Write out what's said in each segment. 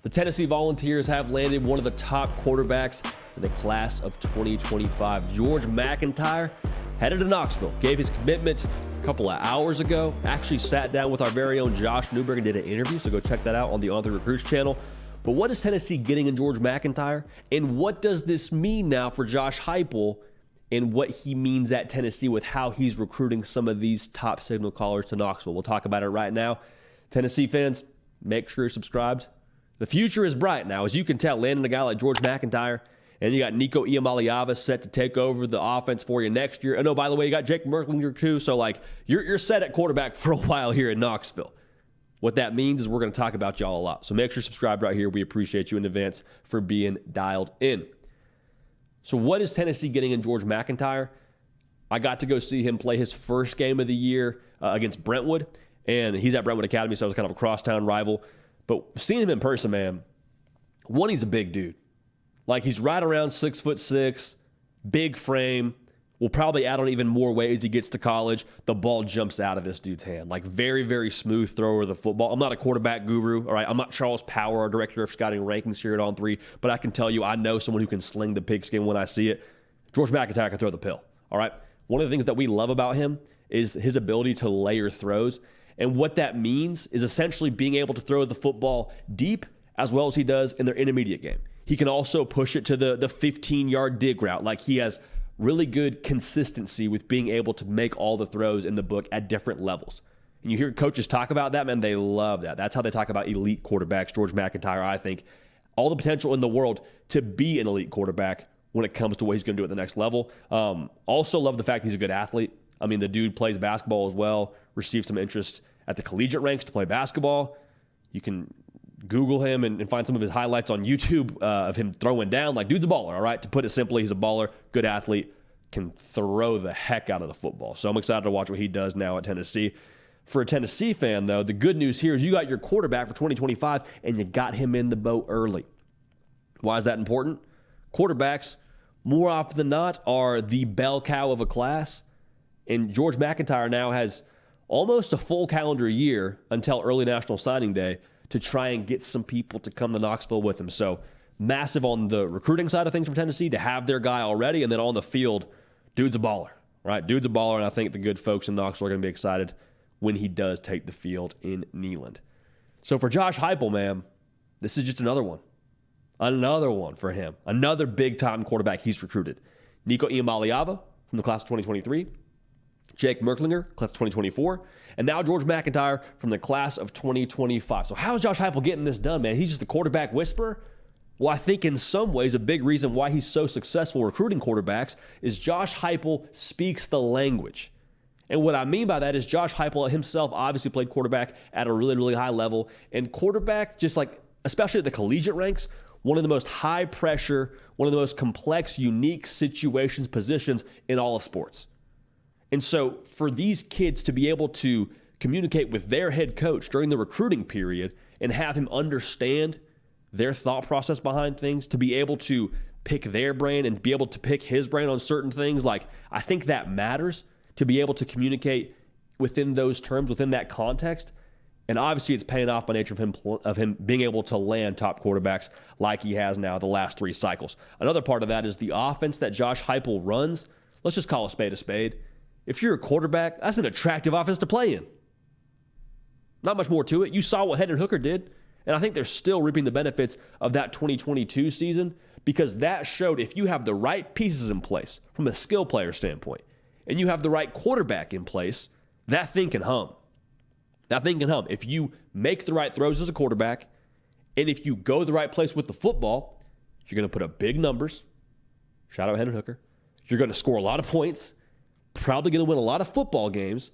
The Tennessee Volunteers have landed one of the top quarterbacks in the class of 2025. George MacIntyre headed to Knoxville, gave his commitment a couple of hours ago, actually sat down with our very own Josh Newberg and did an interview, so go check that out on the On The Recruits channel. But what is Tennessee getting in George MacIntyre? And what does this mean now for Josh Heupel and what he means at Tennessee with how he's recruiting some of these top signal callers to Knoxville? We'll talk about it right now. Tennessee fans, make sure you're subscribed. The future is bright now. As you can tell, landing a guy like George MacIntyre, and you got Nico Iamaleava set to take over the offense for you next year. And oh, by the way, you got Jake Merklinger too. So, you're set at quarterback for a while here in Knoxville. What that means is we're going to talk about y'all a lot. So make sure you're subscribed right here. We appreciate you in advance for being dialed in. So what is Tennessee getting in George MacIntyre? I got to go see him play his first game of the year against Brentwood. And he's at Brentwood Academy, so it was kind of a crosstown rival. But seeing him in person, man, one, he's a big dude. He's right around 6'6", big frame. Will probably add on even more weight as he gets to college. The ball jumps out of this dude's hand. Very, very smooth thrower of the football. I'm not a quarterback guru, all right? I'm not Charles Power, our director of scouting rankings here at On 3, but I can tell you I know someone who can sling the pigskin when I see it. George MacIntyre can throw the pill, all right? One of the things that we love about him is his ability to layer throws. And what that means is essentially being able to throw the football deep as well as he does in their intermediate game. He can also push it to the 15-yard dig route. He has really good consistency with being able to make all the throws in the book at different levels. And you hear coaches talk about that, man, they love that. That's how they talk about elite quarterbacks. George MacIntyre, I think, all the potential in the world to be an elite quarterback when it comes to what he's going to do at the next level. Also love the fact he's a good athlete. I mean, the dude plays basketball as well, received some interest at the collegiate ranks to play basketball. You can Google him and find some of his highlights on YouTube of him throwing down. Dude's a baller, all right? To put it simply, he's a baller, good athlete, can throw the heck out of the football. So I'm excited to watch what he does now at Tennessee. For a Tennessee fan, though, the good news here is you got your quarterback for 2025, and you got him in the boat early. Why is that important? Quarterbacks, more often than not, are the bell cow of a class, and George MacIntyre now has almost a full calendar year until early National Signing Day to try and get some people to come to Knoxville with him. So massive on the recruiting side of things from Tennessee to have their guy already, and then on the field, dude's a baller, right? Dude's a baller, and I think the good folks in Knoxville are going to be excited when he does take the field in Neyland. So for Josh Heupel, man, this is just another one. Another one for him. Another big-time quarterback he's recruited. Nico Iamaleava from the class of 2023. Jake Merklinger, class of 2024, and now George MacIntyre from the class of 2025. So how is Josh Heupel getting this done, man? He's just the quarterback whisperer? Well, I think in some ways a big reason why he's so successful recruiting quarterbacks is Josh Heupel speaks the language. And what I mean by that is Josh Heupel himself obviously played quarterback at a really, really high level. And quarterback, especially at the collegiate ranks, one of the most high pressure, one of the most complex, unique situations, positions in all of sports. And so for these kids to be able to communicate with their head coach during the recruiting period and have him understand their thought process behind things, to be able to pick their brain and be able to pick his brain on certain things, I think that matters to be able to communicate within those terms, within that context. And obviously it's paying off by nature of him being able to land top quarterbacks like he has now the last 3 cycles. Another part of that is the offense that Josh Heupel runs. Let's just call a spade a spade. If you're a quarterback, that's an attractive offense to play in. Not much more to it. You saw what Hendon Hooker did, and I think they're still reaping the benefits of that 2022 season because that showed if you have the right pieces in place from a skill player standpoint and you have the right quarterback in place, that thing can hum. That thing can hum. If you make the right throws as a quarterback and if you go the right place with the football, you're going to put up big numbers. Shout out Hendon Hooker. You're going to score a lot of points. Probably going to win a lot of football games,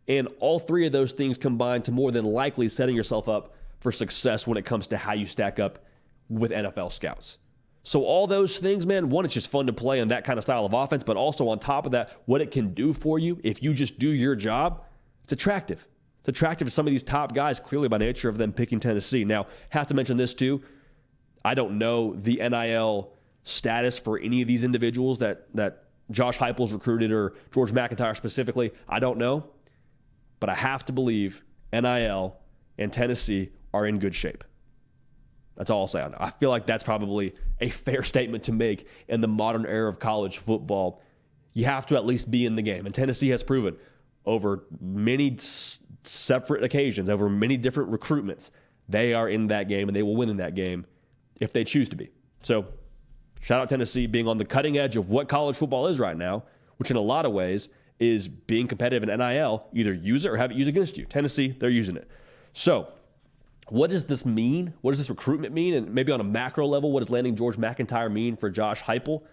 and all 3 of those things combine to more than likely setting yourself up for success when it comes to how you stack up with NFL scouts. So all those things, man, one, it's just fun to play in that kind of style of offense, but also on top of that, what it can do for you if you just do your job, it's attractive. It's attractive to some of these top guys, clearly by nature of them picking Tennessee. Now, have to mention this too. I don't know the NIL status for any of these individuals that Josh Heupel's recruited or George MacIntyre specifically. I don't know. But I have to believe NIL and Tennessee are in good shape. That's all I'll say on it. I feel like that's probably a fair statement to make in the modern era of college football. You have to at least be in the game. And Tennessee has proven over many separate occasions, over many different recruitments, they are in that game and they will win in that game if they choose to be. So shout out Tennessee being on the cutting edge of what college football is right now, which in a lot of ways is being competitive in NIL. Either use it or have it used against you. Tennessee, they're using it. So what does this mean? What does this recruitment mean? And maybe on a macro level, what does landing George MacIntyre mean for Josh Heupel?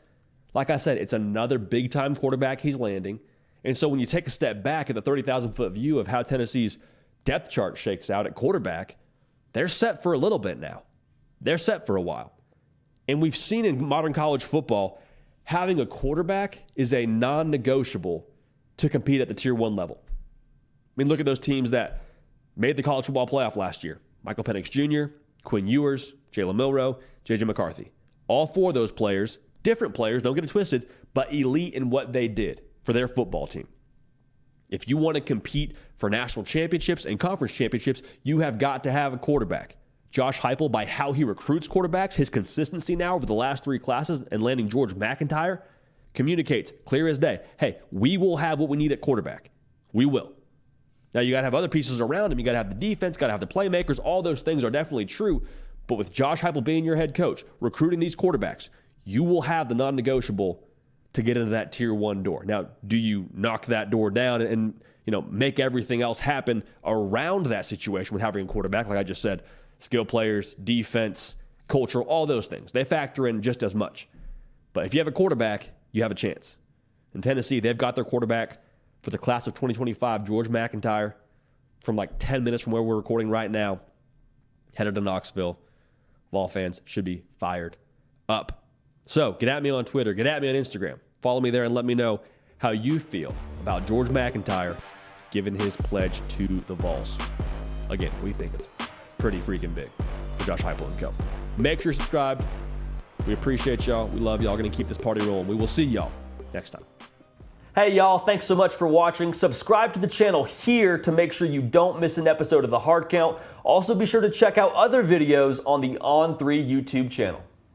Like I said, it's another big-time quarterback he's landing. And so when you take a step back at the 30,000-foot view of how Tennessee's depth chart shakes out at quarterback, they're set for a little bit now. They're set for a while. And we've seen in modern college football, having a quarterback is a non-negotiable to compete at the Tier 1 level. I mean, look at those teams that made the college football playoff last year. Michael Penix Jr., Quinn Ewers, Jalen Milroe, J.J. McCarthy. All four of those players, different players, don't get it twisted, but elite in what they did for their football team. If you want to compete for national championships and conference championships, you have got to have a quarterback. Josh Heupel, by how he recruits quarterbacks, his consistency now over the last three classes and landing George MacIntyre, communicates clear as day, hey, we will have what we need at quarterback. We will. Now, you got to have other pieces around him. You got to have the defense, got to have the playmakers. All those things are definitely true. But with Josh Heupel being your head coach, recruiting these quarterbacks, you will have the non-negotiable to get into that Tier 1 door. Now, do you knock that door down and make everything else happen around that situation with having a quarterback? Like I just said, skill players, defense, culture, all those things. They factor in just as much. But if you have a quarterback, you have a chance. In Tennessee, they've got their quarterback for the class of 2025, George MacIntyre, from like 10 minutes from where we're recording right now, headed to Knoxville. Vol fans should be fired up. So get at me on Twitter, get at me on Instagram. Follow me there and let me know how you feel about George MacIntyre giving his pledge to the Vols. Again, we think it's pretty freaking big for Josh Heupel and co. Make sure you subscribe. We appreciate y'all. We love y'all. Going to keep this party rolling. We will see y'all next time. Hey y'all, thanks so much for watching. Subscribe to the channel here to make sure you don't miss an episode of The Hard Count. Also be sure to check out other videos on the On3 YouTube channel.